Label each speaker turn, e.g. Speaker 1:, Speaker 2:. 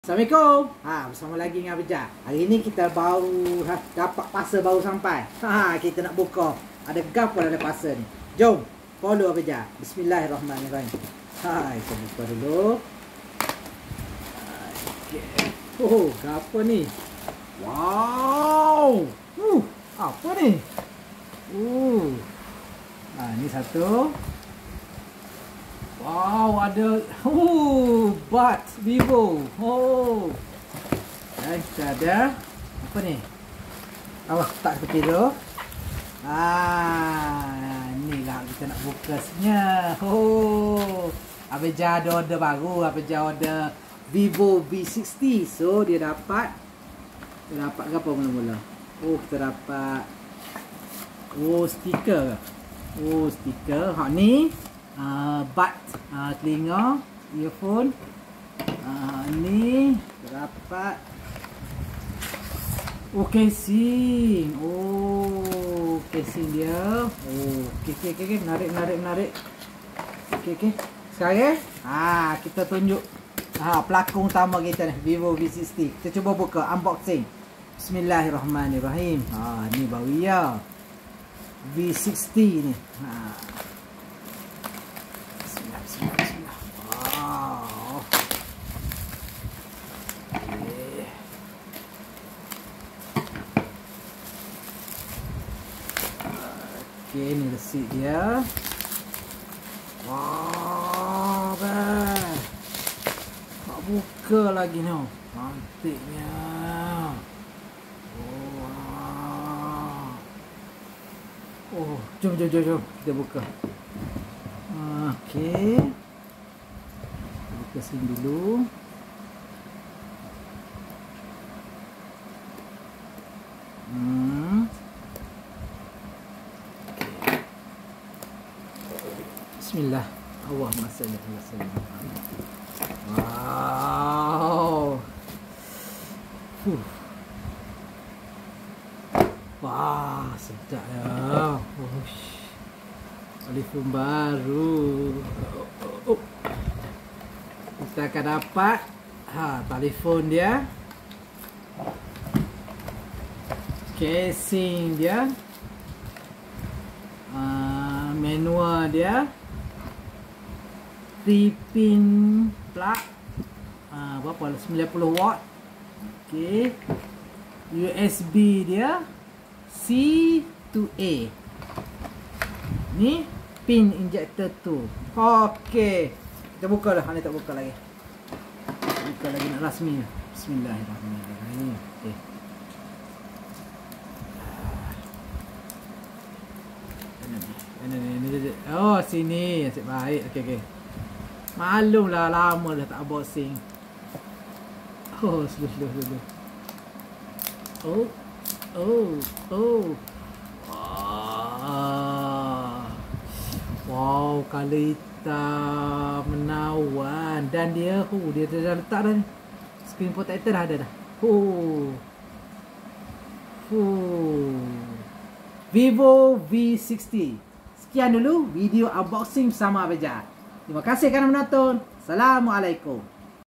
Speaker 1: Assalamualaikum. Bersama lagi dengan Abijah. Hari ni kita baru dapat parcel baru sampai. Kita nak buka. Ada gapo dalam parcel ni. Jom follow Abijah. Bismillahirrahmanirrahim. Kita buka dulu. Okay. Gapo ni? Wow. Apa ni? Ni satu. Wow, ada Buds Vivo. Kita ada apa ni? Awas tak seperti tu. Ni lah kita nak bukasnya. Abijah ada order baru. Abijah order Vivo V60. So dia dapat apa mula-mula? Kita dapat stiker. Stiker. Hak ni bud telinga, earphone. Ni dapat casing. Casing dia. Okay. Menarik. Okay. Sekarang kita tunjuk pelakon utama kita ni, Vivo V60. Kita cuba buka unboxing. Bismillahirrahmanirrahim. Ni baru ya V60 ni. Bismillah. Wow. Okay, ni receipt dia. Wow, tak buka lagi ni. Cantiknya. Jom kita buka. Okey. Buka sini dulu. Bismillah. Allahumma salli ala sayyidina Muhammad. Wow. Wah, sedap ya. Telefon baru. Kita akan dapat telefon dia, casing dia, manual dia, 3-pin plug, berapa? 90 watt. Okay. USB dia C to A. Ni pin injector tu. Okey. Kita buka dah. Ni tak buka lagi. Buka lagi nak rasmi. Bismillahirrahmanirrahim. Okey. Ini. Sini. Asyik baik. Okey. Maklumlah lama dah tak unboxing. Slow. Wow, color hitam menawan. Dan dia dah letak dah ni. Screen protector dah ada dah. Vivo V60. Sekian dulu video unboxing bersama Abijah. Terima kasih kerana menonton. Assalamualaikum.